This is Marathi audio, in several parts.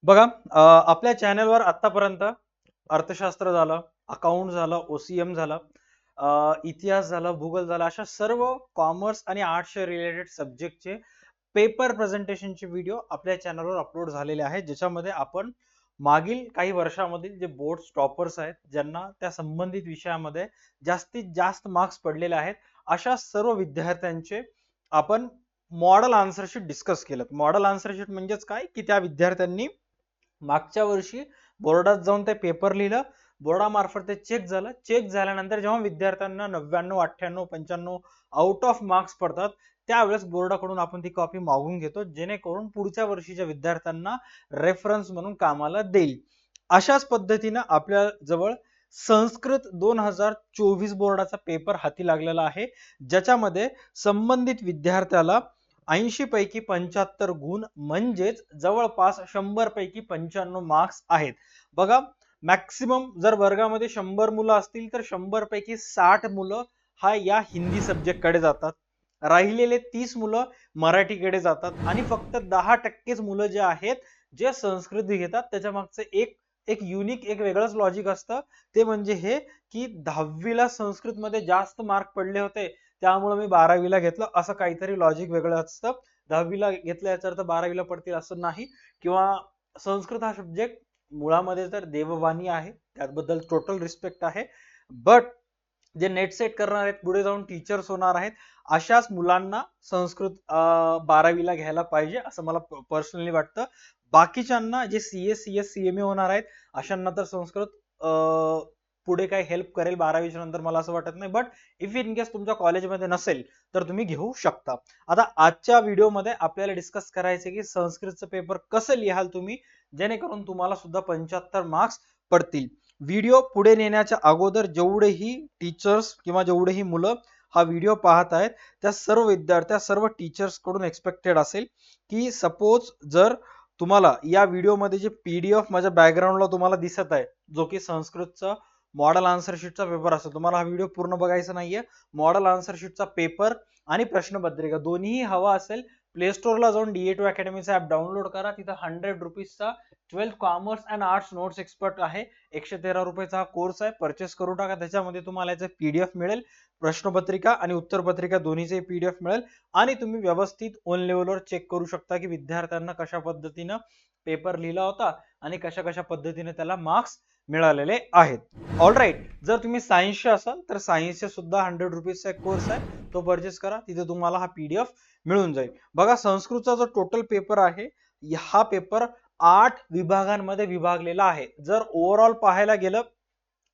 बघा, आपल्या चॅनलवर आतापर्यंत अर्थशास्त्र झालं, अकाउंट झालं, ओसीएम झालं, इतिहास झाला, भूगोल झाला, अशा सर्व कॉमर्स आणि आर्ट्सच्या रिलेटेड सब्जेक्टचे पेपर प्रेझेंटेशनचे व्हिडिओ आपल्या चॅनलवर अपलोड झालेले आहेत, ज्याच्यामध्ये आपण मागील काही वर्षामधील जे बोर्ड टॉपर्स आहेत, ज्यांना त्या संबंधित विषयामध्ये जास्तीत जास्त मार्क्स पडलेले आहेत, अशा सर्व विद्यार्थ्यांचे आपण मॉडेल आन्सर शीट डिस्कस केलं. मॉडेल आन्सर शीट म्हणजेच काय, की त्या विद्यार्थ्यांनी मागच्या वर्षी बोर्डात जाऊन ते पेपर लिहिलं, बोर्डामार्फत ते चेक झालं, चेक झाल्यानंतर जेव्हा विद्यार्थ्यांना 99, 98, 95 आउट ऑफ मार्क्स पडतात, त्यावेळेस बोर्डाकडून आपण ती कॉपी मागून घेतो, जेणेकरून पुढच्या वर्षीच्या विद्यार्थ्यांना रेफरन्स म्हणून कामाला देईल. अशाच पद्धतीनं आपल्या जवळ संस्कृत 2024 बोर्डाचा पेपर हाती लागलेला आहे, ज्याच्यामध्ये संबंधित विद्यार्थ्याला 80 पैकी 75 गुण म्हणजेच जवळपास 100 पैकी 95 मार्क्स आहेत. बघा, मॅक्सिमम जर वर्गामध्ये 100 मुलं असतील तर 100 पैकी 60 मुलं हा या हिंदी सब्जेक्ट कडे जातात, राहिलेले 30 मुलं मराठीकडे जातात आणि फक्त 10%च मुलं जे आहेत जे संस्कृत घेतात. त्याच्या मागचं एक एक युनिक एक वेगळंच लॉजिक असतं, ते म्हणजे हे की 10वीला संस्कृतमध्ये जास्त मार्क पडले होते, त्यामुळे मी 12वीला घेतलं, असं काहीतरी लॉजिक वेगळं असतं. 10वीला घेतलं याचा अर्थ 12वीला पडतील असं नाही. किंवा संस्कृत हा सब्जेक्ट मुळामध्ये तर देववाणी आहे, त्याबद्दल टोटल रिस्पेक्ट आहे, बट जे नेट सेट करणार आहेत, पुढे जाऊन टीचर्स होणार आहेत, अशाच मुलांना संस्कृत 12वीला घ्यायला पाहिजे असं मला पर्सनली वाटतं. बाकीच्यांना जे CS CMA होणार आहेत, अशांना तर संस्कृत पुढे काय हेल्प करेल 12वीच्या नंतर मला असं वाटत नाही, बट इफ इन केस तुमच्या कॉलेजमध्ये नसेल तर तुम्ही घेऊ शकता. आता आजच्या व्हिडिओमध्ये आपल्याला डिस्कस करायचे की संस्कृतचं पेपर कसं लिहाल तुम्ही, जेणेकरून तुम्हाला सुद्धा 75 मार्क्स पडतील. व्हिडिओ पुढे नेण्याच्या अगोदर जेवढेही टीचर्स किंवा जेवढेही मुलं हा व्हिडिओ पाहत आहेत, त्या सर्व विद्यार्थ्या सर्व टीचर्स कडून एक्सपेक्टेड असेल की सपोज जर तुम्हाला या व्हिडिओमध्ये जे PDF माझ्या बॅकग्राऊंडला तुम्हाला दिसत आहे, जो की संस्कृतचा मॉडेल आन्सर शीटचा पेपर असतो, तुम्हाला हा व्हिडिओ पूर्ण बघायचा नाहीये. मॉडेल आन्सर शीटचा पेपर आणि प्रश्नपत्रिका दोन्ही हवा असेल, प्ले स्टोअरला जाऊन DA2 अकॅडमीचा ऍप डाउनलोड करा. तिथं 100 रुपीजचा 12th commerce and arts notes expert आहे. 113 रुपयाचा हा कोर्स आहे, परचेस करून टाका. त्याच्यामध्ये तुम्हाला याचं PDF मिळेल, प्रश्नपत्रिका आणि उत्तरपत्रिका दोन्हीचे PDF मिळेल, आणि तुम्ही व्यवस्थित ओन लेवलवर चेक करू शकता की विद्यार्थ्यांना कशा पद्धतीनं पेपर लिहिला होता आणि कशा कशा पद्धतीने त्याला मार्क्स मिळालेले आहेत. ऑल राईट, जर तुम्ही सायन्सचे असाल तर सायन्सचे सुद्धा 100 रुपीजचा एक कोर्स आहे, तो परचेस करा. तिथे तुम्हाला हा PDF मिळून जाईल. बघा, संस्कृतचा जो टोटल पेपर आहे, हा पेपर 8 विभागांमध्ये विभागलेला आहे. जर ओव्हरऑल पाहायला गेलं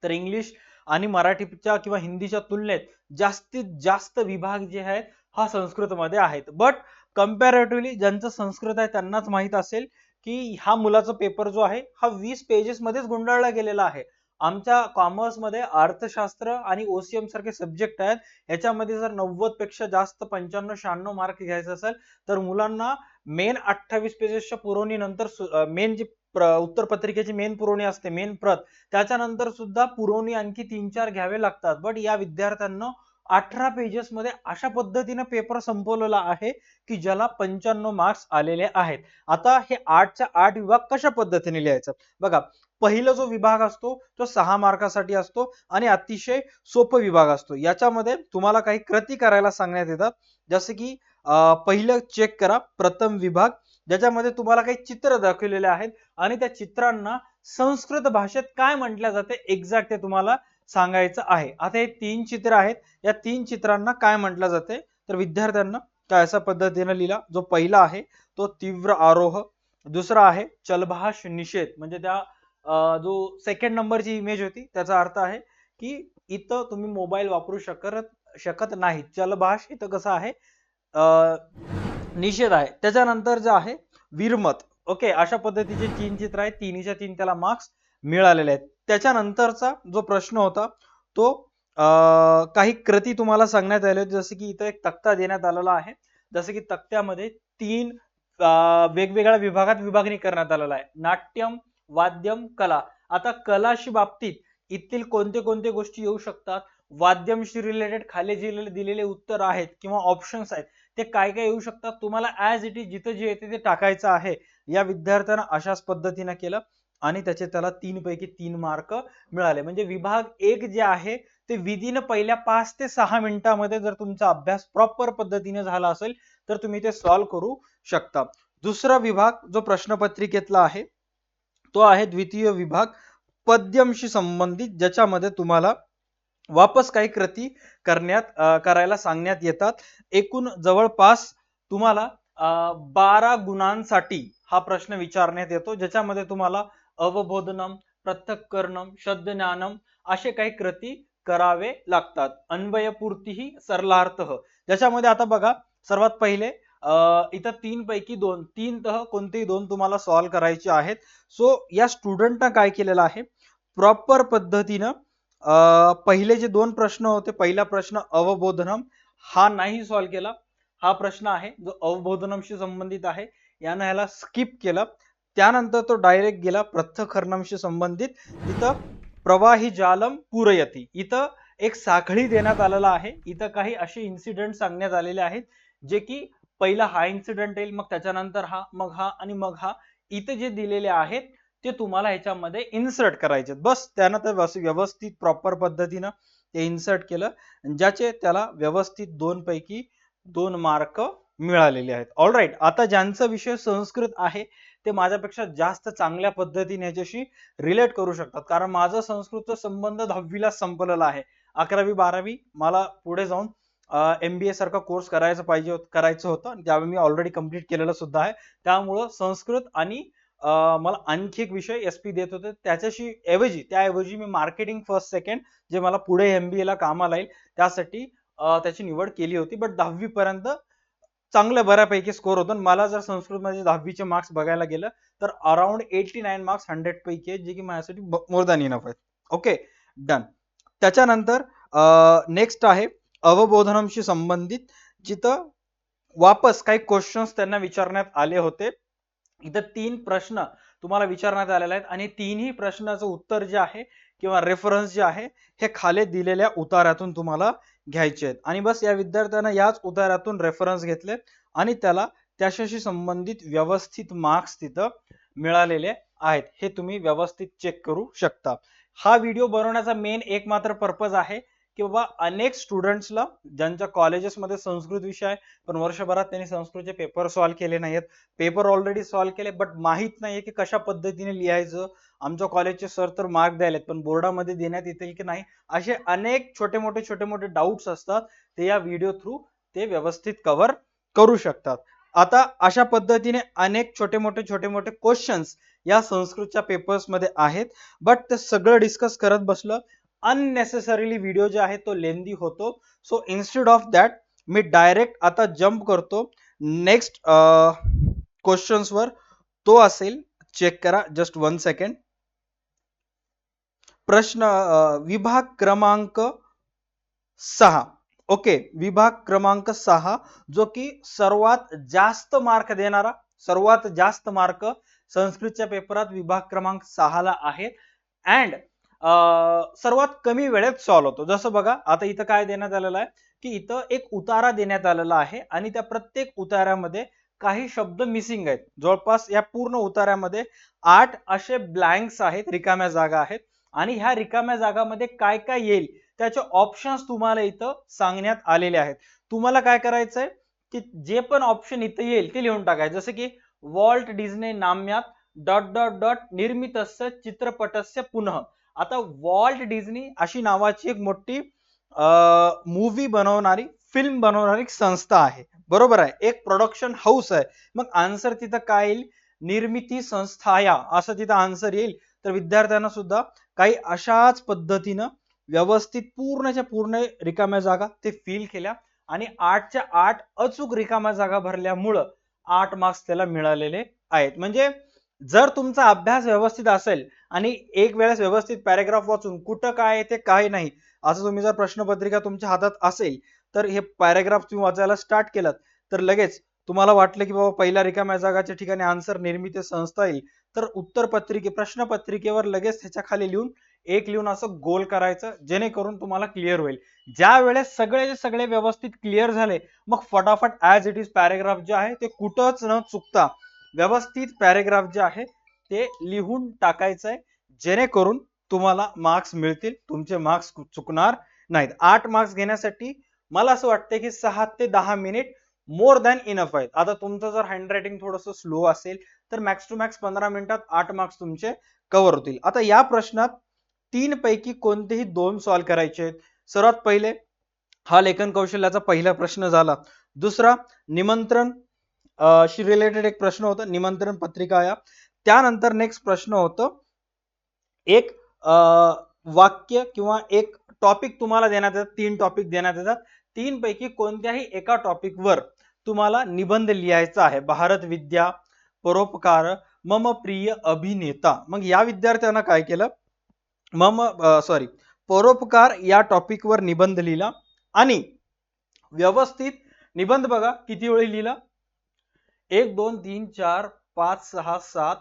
तर इंग्लिश आणि मराठीच्या किंवा हिंदीच्या तुलनेत जास्तीत जास्त विभाग जे आहेत हा संस्कृतमध्ये आहेत. बट कम्पॅरेटिव्हली ज्यांचं संस्कृत आहे त्यांनाच माहित असेल की हा मुलाचा पेपर जो आहे हा 20 पेजेस मध्येच गुंडाळला गेलेला आहे. आमच्या कॉमर्समध्ये अर्थशास्त्र आणि OCM सारखे सब्जेक्ट आहेत, याच्यामध्ये जर 90 पेक्षा जास्त 95-96 मार्क घ्यायचे असेल तर मुलांना मेन 28 पेजेसच्या पुरवणी नंतर मेन जी उत्तर पत्रिकेची मेन पुरवणी असते, मेन प्रत, त्याच्यानंतर सुद्धा पुरवणी आणखी 3-4 घ्यावे लागतात. बट या विद्यार्थ्यांना 18 पेजेस मध्ये अशा पद्धतीने पेपर संपवलेला आहे की ज्याला 95 मार्क्स आलेले आहेत. आता हे 8च्या 8 विभाग कशा पद्धतीने लिहायचं बघा. पहिला जो विभाग असतो तो 6 मार्कासाठी असतो आणि अतिशय सोपं विभाग असतो. याच्यामध्ये तुम्हाला काही कृती करायला सांगण्यात येतात, जसे की पहिलं चेक करा प्रथम विभाग, ज्याच्यामध्ये तुम्हाला काही चित्र दाखवलेले आहेत आणि त्या चित्रांना संस्कृत भाषेत काय म्हटलं जाते एक्झॅक्ट ते तुम्हाला सांगायचं आहे. आता हे 3 चित्र आहेत, या 3 चित्रांना काय म्हटलं जाते तर विद्यार्थ्यांना काय अशा पद्धतीने लिहिला. जो पहिला आहे तो तीव्र आरोह, दुसरा आहे चलभाष निषेध, म्हणजे त्या जो सेकंड नंबरची इमेज होती त्याचा अर्थ आहे की इथं तुम्ही मोबाईल वापरू शकत नाही. चलभाष इथं कसं आहे, निषेध आहे. त्याच्यानंतर जे आहे वीरमत. ओके, अशा पद्धतीचे 3 चित्र आहेत, तिन्हीच्या 3 त्याला मार्क्स मिळालेले आहेत. त्याच्यानंतरचा जो प्रश्न होता तो काही कृती तुम्हाला सांगण्यात आले होते, जसे की इथं एक तक्ता देण्यात आलेला आहे. जसे की तक्त्यामध्ये 3 वेगवेगळ्या विभागात विभागणी करण्यात आलेला आहे, नाट्यम, वाद्यम, कला. आता कलाशी बाबतीत इथील कोणते कोणते गोष्टी येऊ शकतात, वाद्यमशी रिलेटेड खाली दिलेले उत्तर आहेत किंवा ऑप्शन्स आहेत, ते काय काय येऊ शकतात तुम्हाला ऍज इट इज जिथे जे येते ते टाकायचं आहे. या विद्यार्थ्यांना अशाच पद्धतीने केलं आणि त्याला 3 पैकी 3 मार्क मिळाले. म्हणजे विभाग 1 जे आहे ते विदिन पहिल्या 5 ते 6 मिनिटांमध्ये जर तुमचा अभ्यास प्रॉपर पद्धतीने झाला असेल तर तुम्ही ते सॉल्व्ह करू शकता. दुसरा विभाग जो प्रश्नपत्रिकेतला आहे तो आहे द्वितीय विभाग पद्यमशी संबंधित, ज्याच्यामध्ये तुम्हाला वापस काही कृती करायला सांगण्यात येतात. एकूण जवळपास तुम्हाला 12 गुणांसाठी हा प्रश्न विचारण्यात येतो, ज्याच्यामध्ये तुम्हाला अवबोधनम, पृथक्करणम, शब्दज्ञानम असे काही कृती करावे लागतात. अन्वयपूर्तीही सरलार्थ, ज्याच्यामध्ये आता बघा सर्वात पहिले इथं 3 पैकी 2 3 तह कोणतेही 2 तुम्हाला सॉल्व्ह करायचे आहेत. सो या स्टुडंटनं काय केलेलं आहे, प्रॉपर पद्धतीनं पहिले जे 2 प्रश्न होते, पहिला प्रश्न अवबोधनम हा नाही सॉल्व्ह केला. हा प्रश्न आहे जो अवबोधनमशी संबंधित आहे, यानं ह्याला स्किप केलं. त्यानंतर तो डायरेक्ट गेला पृथक्करणमशी संबंधित, इथं प्रवाही जालम पूरयती, इथं एक साखळी देण्यात आलेला आहे. इथं काही असे इन्सिडेंट सांगण्यात आलेले आहेत जे की पहिला हा इन्सिडेंट येईल, मग त्याच्यानंतर हा, मग हा आणि मग हा. इथे जे दिलेले आहेत ते तुम्हाला ह्याच्यामध्ये इन्सर्ट करायचे. बस त्यानं तर व्यवस्थित प्रॉपर पद्धतीनं ते इन्सर्ट केलं, ज्याचे त्याला व्यवस्थित 2 पैकी 2 मार्क मिळालेले आहेत. ऑलराईट, आता ज्यांचा विषय संस्कृत आहे ते माझ्यापेक्षा जास्त चांगल्या पद्धतीने याच्याशी रिलेट करू शकतात, कारण माझा संस्कृतचा संबंध 10वीला संपलेला आहे. 11वी 12वी मला पुढे जाऊन MBA सारखा कोर्स करायचं होतं आणि त्यावेळी मी ऑलरेडी कंप्लीट केलेलं सुद्धा आहे. त्यामुळं संस्कृत आणि मला आणखी एक विषय SP देत होते, त्याऐवजी मी मार्केटिंग फर्स्ट सेकंड जे मला पुढे MBA ला कामाला येईल त्यासाठी त्याची निवड केली होती. बट 10वी पर्यंत चांगलं बऱ्यापैकी स्कोर होतं. मला जर संस्कृत मध्ये 10वीचे मार्क्स बघायला गेलं तर अराउंड 89 मार्क्स 100 पैकी आहेत, जे की माझ्यासाठी मोर दॅन इनफ आहेत. Okay, done. त्याच्यानंतर नेक्स्ट आहे अवबोधनमशी संबंधित, जिथं वापस काही क्वेश्चन्स त्यांना विचारण्यात आले होते. इथं 3 प्रश्न तुम्हाला विचारण्यात आलेले आहेत आणि तीनही प्रश्नाचं उत्तर जे आहे किंवा रेफरन्स जे आहे हे खाली दिलेल्या उतार्यातून तुम्हाला घ्यायचे आहेत. आणि बस या विद्यार्थ्यांना याच उतार्यातून रेफरन्स घेतले आणि त्याला त्याच्याशी संबंधित व्यवस्थित मार्क्स तिथं मिळालेले आहेत. हे तुम्ही व्यवस्थित चेक करू शकता. हा व्हिडिओ बनवण्याचा मेन एक मात्र पर्पज आहे की बाबा अनेक स्टुडंट्सला ज्यांच्या कॉलेजेसमध्ये संस्कृत विषय आहे पण वर्षभरात त्यांनी संस्कृतचे पेपर सॉल्व्ह केले नाहीत, पेपर ऑलरेडी सॉल्व्ह केले बट माहित नाहीये की कशा पद्धतीने लिहायचं. आमच्या कॉलेजचे सर तर मार्क द्यायलेत पण बोर्डामध्ये देण्यात येतील की नाही, असे अनेक छोटे मोठे डाऊट्स असतात. ते या व्हिडिओ थ्रू ते व्यवस्थित कव्हर करू शकतात. आता अशा पद्धतीने अनेक छोटे मोठे क्वेश्चन्स या संस्कृतच्या पेपर्स मध्ये आहेत, बट ते सगळं डिस्कस करत बसलं अननेसेसरीली व्हिडिओ जो आहे तो लेंदी होतो. So instead of that me direct आता जंप करतो नेक्स्ट क्वेश्चन्स वर. तो असेल, चेक करा जस्ट 1 सेकंड. प्रश्न विभाग क्रमांक 6. ओके, विभाग क्रमांक 6 जो की सर्वात जास्त मार्क देणारा, सर्वात जास्त मार्क संस्कृतच्या पेपरात विभाग क्रमांक 6 ला आहेत अँड सर्वात कमी वेळेत सॉल्व्ह होतो. जसं बघा आता इथं काय देण्यात आलेलं आहे की इथं एक उतारा देण्यात आलेला आहे आणि त्या प्रत्येक उतार्यामध्ये काही शब्द मिसिंग आहेत. जवळपास या पूर्ण उतार्यामध्ये 8 असे ब्लँक्स आहेत, रिकाम्या जागा आहेत आणि ह्या रिकाम्या जागामध्ये काय काय येईल त्याचे ऑप्शन्स तुम्हाला इथं सांगण्यात आलेले आहेत. तुम्हाला काय करायचंय की जे पण ऑप्शन इथं येईल ते लिहून टाकायचं. जसं की Walt Disney नाम्यात dot dot dot निर्मितस्य चित्रपटस्य पुनः. आता वॉल्ट डिझनी अशी नावाची एक मोठी मूवी बनवणारी, फिल्म बनवणारी संस्था आहे, बरोबर आहे, एक प्रोडक्शन हाऊस आहे. मग आन्सर तिथं काय येईल, निर्मिती संस्थाया असं तिथं आन्सर येईल. तर विद्यार्थ्यांना सुद्धा काही अशाच पद्धतीनं व्यवस्थित पूर्णच्या पूर्ण रिकाम्या जागा ते फिल केल्या आणि 8च्या 8 अचूक रिकाम्या जागा भरल्यामुळं 8 मार्क्स त्याला मिळालेले आहेत. म्हणजे जर तुमचा अभ्यास व्यवस्थित असेल आणि एक वेळेस व्यवस्थित पॅराग्राफ वाचून कुठं काय आहे ते काय नाही असं तुम्ही जर प्रश्नपत्रिका तुमच्या हातात असेल तर हे पॅराग्राफ तुम्ही वाचायला स्टार्ट केलं तर लगेच तुम्हाला वाटलं की बाबा पहिल्या रिकाम्या जागाच्या ठिकाणी आन्सर निर्मिती संस्था येईल तर उत्तर प्रश्नपत्रिकेवर लगेच त्याच्या खाली लिहून असं गोल करायचं, जेणेकरून तुम्हाला क्लिअर होईल. ज्या वेळेस सगळे व्यवस्थित क्लिअर झाले मग फटाफट ऍज इट इज पॅराग्राफ जे आहे ते कुठंच न चुकता व्यवस्थित पॅरेग्राफ जे आहे ते लिहून टाकायचं आहे, जेणेकरून तुम्हाला मार्क्स मिळतील, तुमचे मार्क्स चुकणार नाहीत. 8 मार्क्स घेण्यासाठी मला असं वाटतं की 6 ते 10 मिनिट मोर दॅन इनफ आहेत. आता तुमचं जर हँडरायटिंग थोडंसं स्लो असेल तर मॅक्स टू मॅक्स 15 मिनिटात 8 मार्क्स तुमचे कव्हर होतील. आता या प्रश्नात 3 पैकी कोणतेही 2 सॉल्व्ह करायचे आहेत. सर्वात पहिले हा लेखन कौशल्याचा पहिला प्रश्न झाला. दुसरा निमंत्रण शी रिलेटेड एक प्रश्न होता, निमंत्रण पत्रिका या. त्यानंतर नेक्स्ट प्रश्न होतं एक वाक्य किंवा एक टॉपिक तुम्हाला देण्यात येतात, 3 टॉपिक देण्यात येतात. 3 पैकी कोणत्याही एका टॉपिकवर तुम्हाला निबंध लिहायचा आहे. भारत विद्या, परोपकार, मम प्रिय अभिनेता. मग या विद्यार्थ्यांना काय केलं, परोपकार या टॉपिकवर निबंध लिहिला आणि व्यवस्थित निबंध बघा किती वेळी लिहिला, 1 2 3 4 5 6 7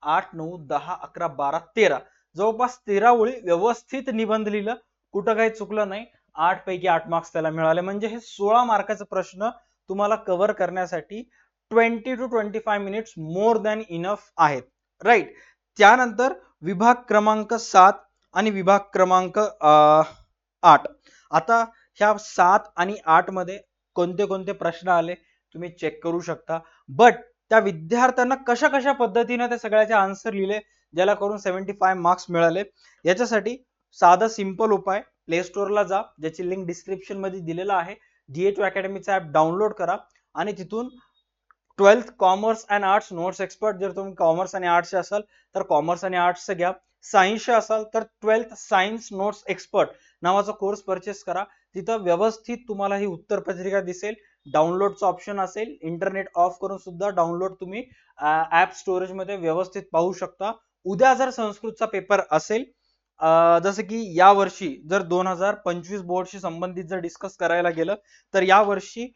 8 9 10 11 12 13, जवळपास 13 वेळी व्यवस्थित निबंध लिहिलं, कुठं काही चुकलं नाही. 8 पैकी 8 मार्क्स त्याला मिळाले. म्हणजे हे 16 मार्काचा प्रश्न तुम्हाला कव्हर करण्यासाठी 20 to 25 minutes more than enough आहेत, राईट. त्यानंतर विभाग क्रमांक 7 आणि विभाग क्रमांक 8. आता ह्या 7 आणि 8 मध्ये कोणते कोणते प्रश्न आले तुम्ही चेक करू शकता. बट त्या विद्यार्थ्यांना कशा कशा पद्धतीने त्या सगळ्याचे आन्सर लिहिले ज्याला करून 75 मार्क्स मिळाले, याच्यासाठी साधा सिंपल उपाय, प्ले स्टोअरला जा, ज्याची लिंक डिस्क्रिप्शन मध्ये दिलेला आहे. DH2 अकॅडमीचा ऍप डाउनलोड करा आणि तिथून 12th commerce and arts notes expert, जर तुम्ही कॉमर्स आणि आर्ट्सचे असाल तर कॉमर्स आणि आर्ट्सचं घ्या, सायन्सचे असाल तर 12th सायन्स नोट्स एक्सपर्ट नावाचा कोर्स परचेस करा. तिथं व्यवस्थित तुम्हाला ही उत्तर पत्रिका दिसेल, डाउनलोडचा ऑप्शन असेल, इंटरनेट ऑफ करून सुद्धा डाउनलोड तुम्ही ऍप स्टोरेज मध्ये व्यवस्थित पाहू शकता. उद्या जर संस्कृतचा पेपर असेल, जसं की या वर्षी जर 2025 बोर्डशी संबंधित जर डिस्कस करायला गेलं तर या वर्षी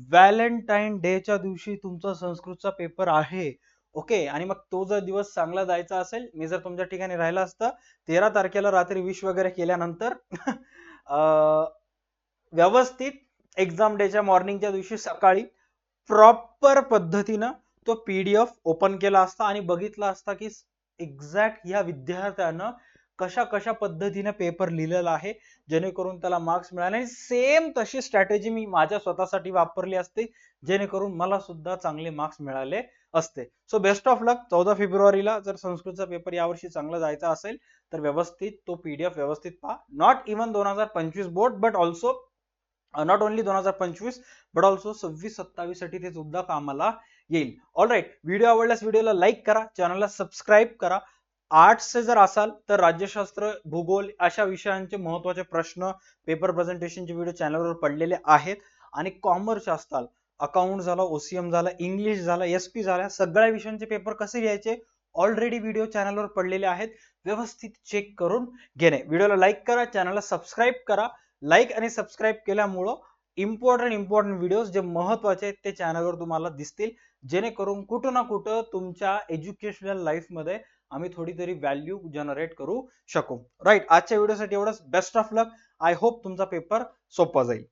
व्हॅलेंटाईन डेच्या दिवशी तुमचा संस्कृतचा पेपर आहे. ओके, आणि मग तो जर दिवस चांगला जायचा असेल, मी जर तुमच्या ठिकाणी राहिला असता 13 तारखेला रात्री विश वगैरे केल्यानंतर व्यवस्थित एक्झाम डेच्या मॉर्निंगच्या दिवशी सकाळी प्रॉपर पद्धतीनं तो PDF ओपन केला असता आणि बघितला असता की एक्झॅक्ट या विद्यार्थ्यानं कशा कशा पद्धतीने पेपर लिहिलेला आहे जेणेकरून त्याला मार्क्स मिळाले. आणि सेम तशी स्ट्रॅटेजी मी माझ्या स्वतःसाठी वापरली असते जेणेकरून मला सुद्धा चांगले मार्क्स मिळाले असते. सो बेस्ट ऑफ लक. 14 फेब्रुवारीला जर संस्कृतचा पेपर यावर्षी चांगला जायचा असेल तर व्यवस्थित तो PDF व्यवस्थित पहा. Not even 2025 board but also not only 2025 but also 26-27 साठी ते सुद्धा कामाला येईल. ऑलराईट, व्हिडिओ आवडल्यास व्हिडिओला लाईक करा, चॅनलला सबस्क्राईब करा. आर्ट्सचे जर असाल तर राज्यशास्त्र, भूगोल अशा विषयांचे महत्त्वाचे प्रश्न, पेपर प्रेझेंटेशनचे व्हिडिओ चॅनलवर पडलेले आहेत. आणि कॉमर्स असताल, अकाउंट झाला, OCM झाला, इंग्लिश झाला, SP झाला, सगळ्या विषयांचे पेपर कसे लिहायचे ऑलरेडी व्हिडिओ चॅनलवर पडलेले आहेत, व्यवस्थित चेक करून घेणे. व्हिडिओला लाईक करा, चॅनलला सबस्क्राईब करा. लाईक आणि सबस्क्राईब केल्यामुळं इम्पॉर्टंट व्हिडिओज जे महत्वाचे आहेत ते चॅनलवर तुम्हाला दिसतील, जेणेकरून कुठं ना कुठं तुमच्या एज्युकेशनल लाईफ मध्ये आम्ही थोडी तरी व्हॅल्यू जनरेट करू शकू. राईट, आजच्या व्हिडिओसाठी एवढंच. Best of luck. I hope तुमचा पेपर सोपा जाईल.